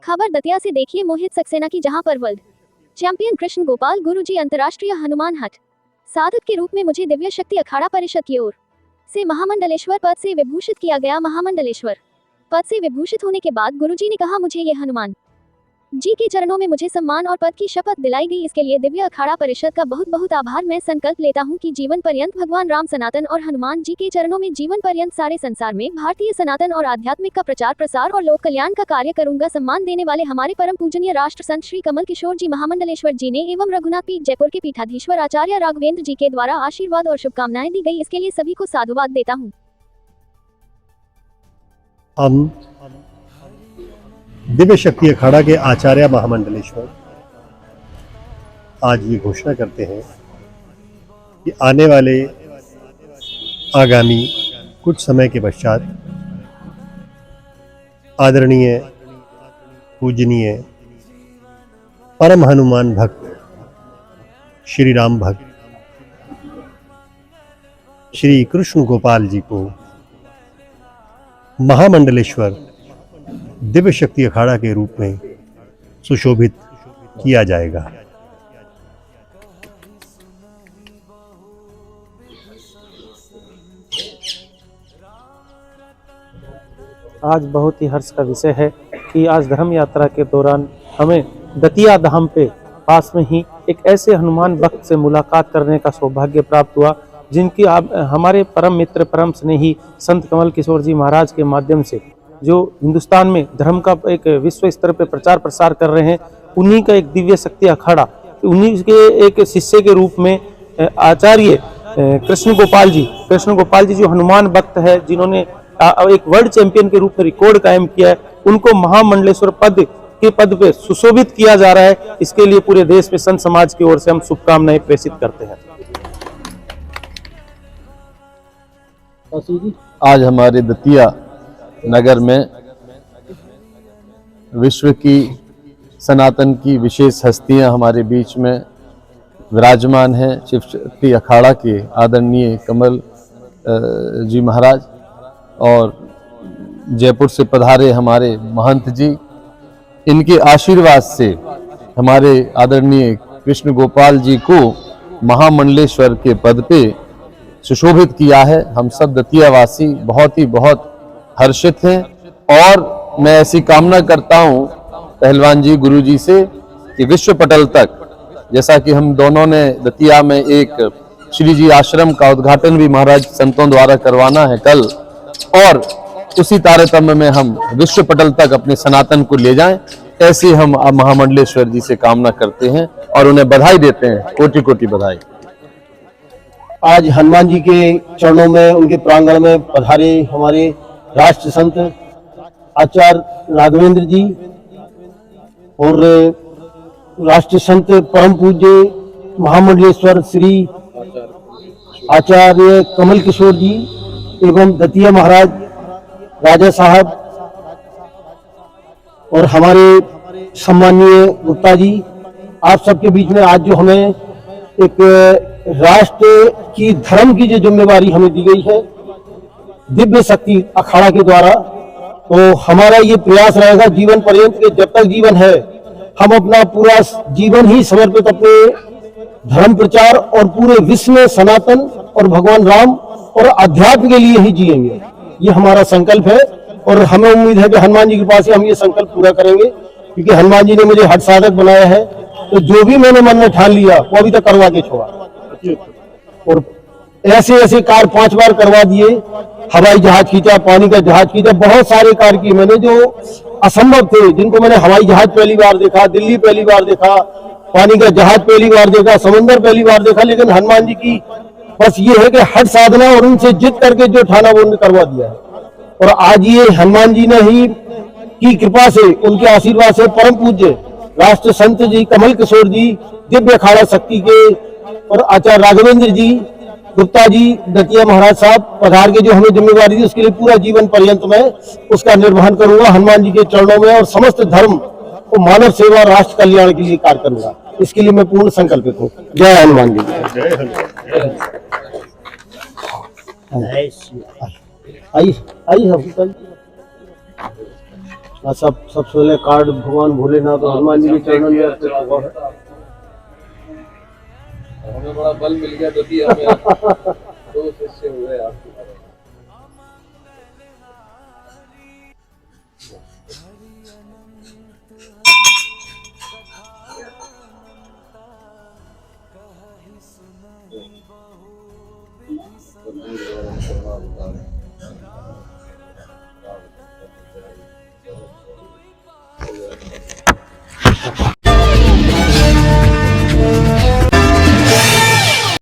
खबर दतिया से देखिए मोहित सक्सेना की, जहां पर वर्ल्ड चैंपियन कृष्ण गोपाल गुरुजी अंतर्राष्ट्रीय हनुमान हट साधक के रूप में मुझे दिव्य शक्ति अखाड़ा परिषद की ओर से महामंडलेश्वर पद से विभूषित किया गया। महामंडलेश्वर पद से विभूषित होने के बाद गुरुजी ने कहा, मुझे ये हनुमान जी के चरणों में मुझे सम्मान और पद की शपथ दिलाई गई। इसके लिए दिव्य अखाड़ा परिषद का बहुत बहुत आभार। मैं संकल्प लेता हूं कि जीवन पर्यंत भगवान राम, सनातन और हनुमान जी के चरणों में जीवन पर्यंत सारे संसार में भारतीय सनातन और आध्यात्मिक का प्रचार प्रसार और लोक कल्याण का कार्य करूंगा। सम्मान देने वाले हमारे परम पूजनीय राष्ट्र संत श्री कमल किशोर जी महामंडलेश्वर जी ने एवं रघुनाथ पीठ जयपुर के पीठाधीश्वर आचार्य राघवेंद्र जी के द्वारा आशीर्वाद और शुभकामनाएं दी गई। इसके लिए सभी को साधुवाद देता हूँ। हम दिव्य शक्ति अखाड़ा के आचार्य महामंडलेश्वर आज ये घोषणा करते हैं कि आने वाले आगामी कुछ समय के पश्चात आदरणीय पूजनीय परम हनुमान भक्त श्री राम भक्त श्री कृष्ण गोपाल जी को महामंडलेश्वर दिव्य शक्ति अखाड़ा के रूप में सुशोभित किया जाएगा। आज बहुत ही हर्ष का विषय है कि आज धर्म यात्रा के दौरान हमें दतिया धाम पे पास में ही एक ऐसे हनुमान भक्त से मुलाकात करने का सौभाग्य प्राप्त हुआ, जिनकी हमारे परम मित्र परम स्नेही संत कमल किशोर जी महाराज के माध्यम से जो हिंदुस्तान में धर्म का एक विश्व स्तर पे प्रचार प्रसार कर रहे हैं, उन्हीं का एक दिव्य शक्ति अखाड़ा, उन्हीं के एक शिष्य के रूप में आचार्य कृष्ण गोपाल जी जो हनुमान भक्त है, जिन्होंने एक वर्ल्ड चैंपियन के रूप में रिकॉर्ड कायम किया है, उनको महामंडलेश्वर पद पे सुशोभित किया जा रहा है। इसके लिए पूरे देश में संत समाज की ओर से हम शुभकामनाएं प्रेषित करते हैं। आज हमारे दतिया नगर में विश्व की सनातन की विशेष हस्तियां हमारे बीच में विराजमान हैं। शिव शक्ति अखाड़ा के आदरणीय कमल जी महाराज और जयपुर से पधारे हमारे महंत जी, इनके आशीर्वाद से हमारे आदरणीय कृष्ण गोपाल जी को महामंडलेश्वर के पद पे सुशोभित किया है। हम सब दतियावासी बहुत हर्षित हैं और मैं ऐसी कामना करता हूं पहलवान जी गुरुजी से कि विश्व पटल तक, जैसा कि हम दोनों ने दतिया में एक श्री जी आश्रम का उद्घाटन भी महाराज संतों द्वारा करवाना है कल, और उसी तारतम्य में हम विश्व पटल तक अपने सनातन को ले जाएं, ऐसे हम महामंडलेश्वर जी से कामना करते हैं और उन्हें बधाई देते हैं। कोटि कोटि बधाई। आज हनुमान जी के चरणों में, उनके प्रांगण में पधारे हमारे राष्ट्र संत आचार्य राघवेंद्र जी और राष्ट्र संत परम पूज्य महामंडलेश्वर श्री आचार्य कमल किशोर जी एवं दतिया महाराज राजा साहब और हमारे सम्मानीय गुप्ता जी, आप सबके बीच में आज जो हमें एक राष्ट्र की धर्म की जो जिम्मेवारी हमें दी गई है दिव्य शक्ति अखाड़ा के द्वारा, तो हमारा ये प्रयास रहेगा जीवन पर्यंत के जब तक जीवन है हम अपना पूरा जीवन ही समर्पित अपने धर्म प्रचार और पूरे विश्व में सनातन और भगवान राम और अध्यात्म के लिए ही जिएंगे। ये हमारा संकल्प है और हमें उम्मीद है कि हनुमान जी की कृपा से हम ये संकल्प पूरा करेंगे, क्योंकि हनुमान जी ने मुझे हठ साधक बनाया है। तो जो भी मैंने मन में ठान लिया वो अभी तक करवा के छोड़ा, और ऐसे ऐसे कार्य 5 बार करवा दिए। हवाई जहाज खींचा, पानी का जहाज खींचा, बहुत सारे कार्य किए मैंने जो असंभव थे, जिनको मैंने हवाई जहाज पहली बार देखा, दिल्ली पहली बार देखा, पानी का जहाज पहली बार देखा, समुद्र पहली बार देखा। लेकिन हनुमान जी की बस ये है कि हठ साधना और उनसे जिद करके जो ठाना वो उन्होंने करवा दिया है। और आज ये हनुमान जी ने ही की कृपा से, उनके आशीर्वाद से परम पूज्य राष्ट्र संत जी कमल किशोर जी दिव्य अखाड़ा शक्ति के और आचार्य राघवेंद्र जी गुप्ता जी दतिया महाराज साहब पधार के जो हमें जिम्मेवारी दी, उसके लिए पूरा जीवन पर्यंत मैं उसका निर्वहन करूंगा हनुमान जी के चरणों में, और समस्त धर्म को मानव सेवा राष्ट्र कल्याण के लिए कार्य करूंगा। इसके लिए मैं पूर्ण संकल्पित हूँ। जय हनुमान जी। आइए सबसे पहले कार्ड भगवान भोलेनाथ और हनुमान जी के चरणों में अर्पित हुआ है। हमें बड़ा बल मिल गया, दतिया में 2 शिष्य हुए आपके।